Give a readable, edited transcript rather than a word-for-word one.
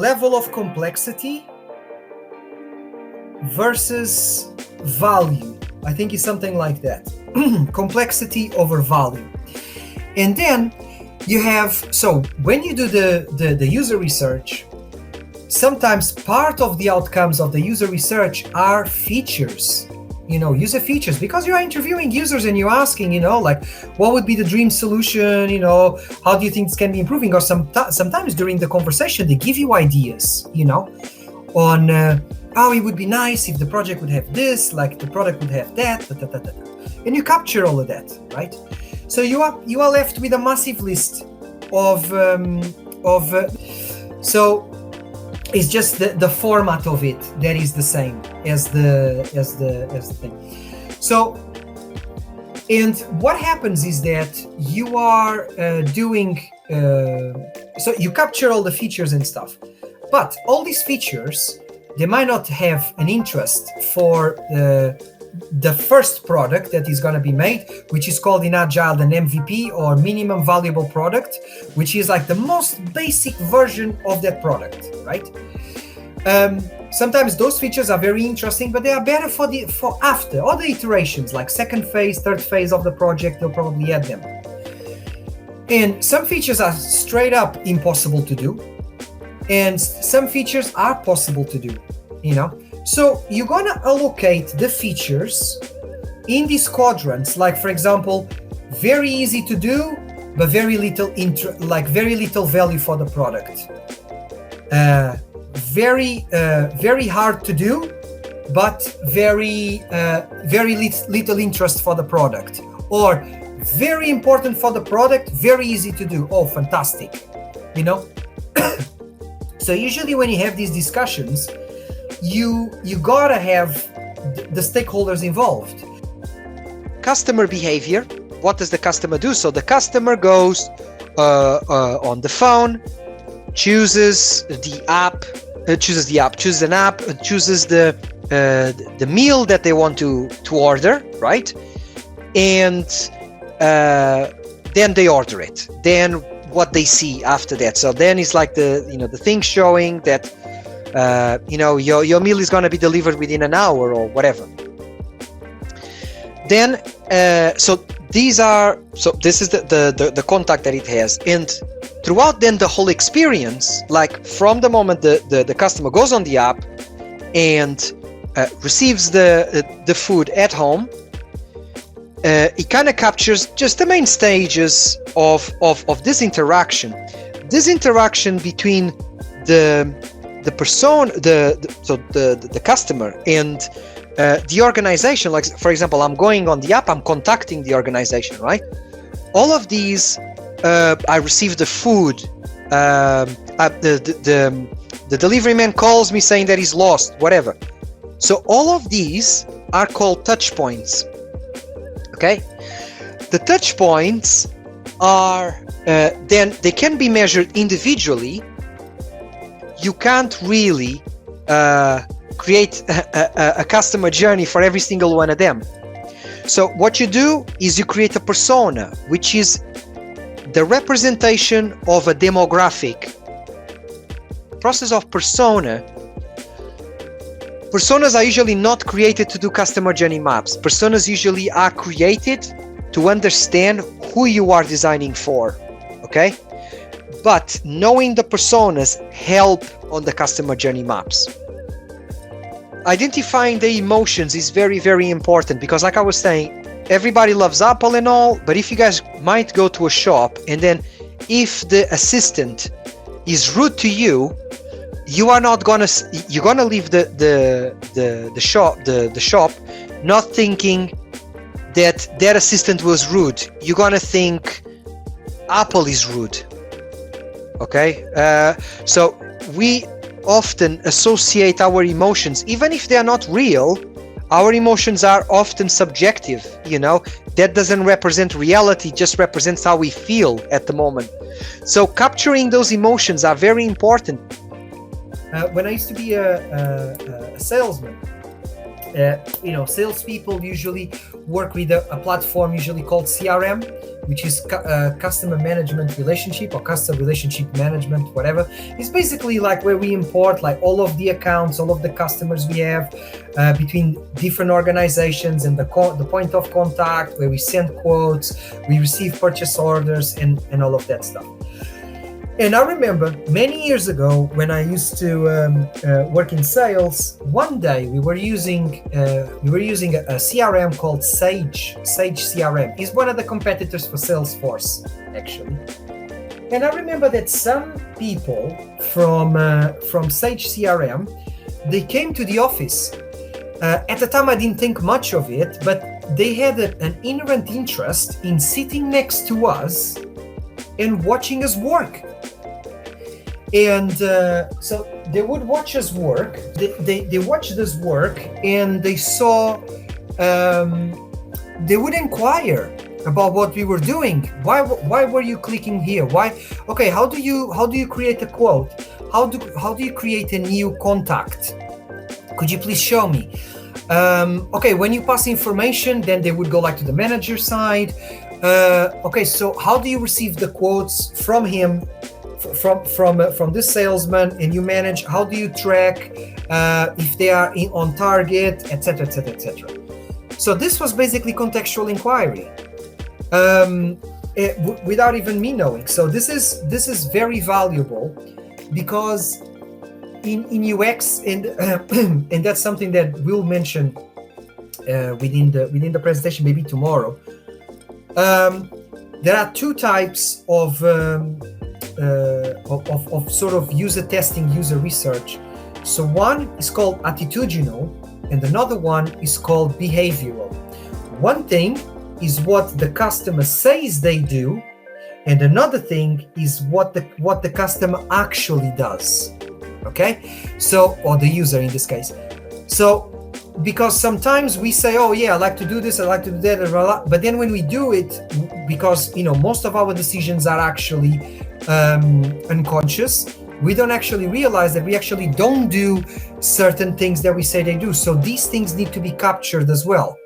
level of complexity versus value. I think it's something like that. Complexity over value. And then you have, so when you do the user research, sometimes part of the outcomes of the user research are features, user features, because you're interviewing users and you're asking, like, what would be the dream solution? How do you think this can be improving? Or sometimes during the conversation, they give you ideas, on oh, it would be nice if the project would have this, like the product would have that, and you capture all of that, right? So you are left with a massive list of so it's just the format of it that is the same as the thing. So, and what happens is that you are doing so you capture all the features and stuff, but all these features, they might not have an interest for the first product that is going to be made, which is called in Agile an MVP, or minimum valuable product, which is like the most basic version of that product, right? Sometimes those features are very interesting, but they are better for after all the iterations, like second phase, third phase of the project. They'll probably add them. And some features are straight up impossible to do, and some features are possible to do, So you're gonna allocate the features in these quadrants, like for example, very easy to do, but very little value for the product. Very hard to do, but very little interest for the product. Or very important for the product, very easy to do. Oh, fantastic, So usually when you have these discussions, you gotta have the stakeholders involved. Customer behavior. What does the customer do? So the customer goes on the phone, chooses an app, chooses the meal that they want to order, right? And then they order it. Then what they see after that. So then it's like the thing showing that your meal is going to be delivered within an hour or whatever. Then this is the contact that it has, and throughout then the whole experience, like from the moment the customer goes on the app and receives the food at home, it kind of captures just the main stages of this interaction. This interaction between the persona, the customer and the organization. Like for example, I'm going on the app, I'm contacting the organization, right? All of these, I receive the food. The delivery man calls me saying that he's lost, whatever. So all of these are called touch points. Okay, the touch points are then they can be measured individually. You can't really create a customer journey for every single one of them. So what you do is you create a persona, which is the representation of a demographic. The process of personas are usually not created to do customer journey maps. Personas usually are created to understand who you are designing for, okay? But knowing the personas help on the customer journey maps. Identifying the emotions is very, very important, because like I was saying, everybody loves Apple and all, but if you guys might go to a shop and then if the assistant is rude to you, you're gonna leave the shop not thinking that assistant was rude. You're gonna think Apple is rude. Okay, so we often associate our emotions, even if they are not real. Our emotions are often subjective, that doesn't represent reality, just represents how we feel at the moment. So capturing those emotions are very important. When I used to be a salesman, salespeople usually work with a platform usually called CRM, which is customer management relationship or customer relationship management, whatever. It's basically like where we import like all of the accounts, all of the customers we have between different organizations, and the point of contact where we send quotes, we receive purchase orders, and all of that stuff. And I remember many years ago when I used to work in sales. One day we were using a CRM called Sage CRM. It's one of the competitors for Salesforce, actually. And I remember that some people from Sage CRM, they came to the office. At the time, I didn't think much of it, but they had an inherent interest in sitting next to us and watching us work. And so they would watch us work. They watched us work, and they saw. They would inquire about what we were doing. Why were you clicking here? Why? Okay, how do you create a quote? How do you create a new contact? Could you please show me? Okay, when you pass information, then they would go like to the manager side. Okay, so how do you receive the quotes from him? From this salesman, and you manage, how do you track if they are on target, etc., etc., etc. So this was basically contextual inquiry, without even me knowing. So this is very valuable, because in UX, and and that's something that we'll mention within the presentation, maybe tomorrow. There are two types of sort of user testing, user research. So one is called attitudinal, and another one is called behavioral. One thing is what the customer says they do, and another thing is what the customer actually does. Okay, so, or the user in this case. So because sometimes we say, oh yeah, I like to do this, I like to do that, blah, blah, blah. But then when we do it, because most of our decisions are actually unconscious, we don't actually realize that we actually don't do certain things that we say they do. So these things need to be captured as well.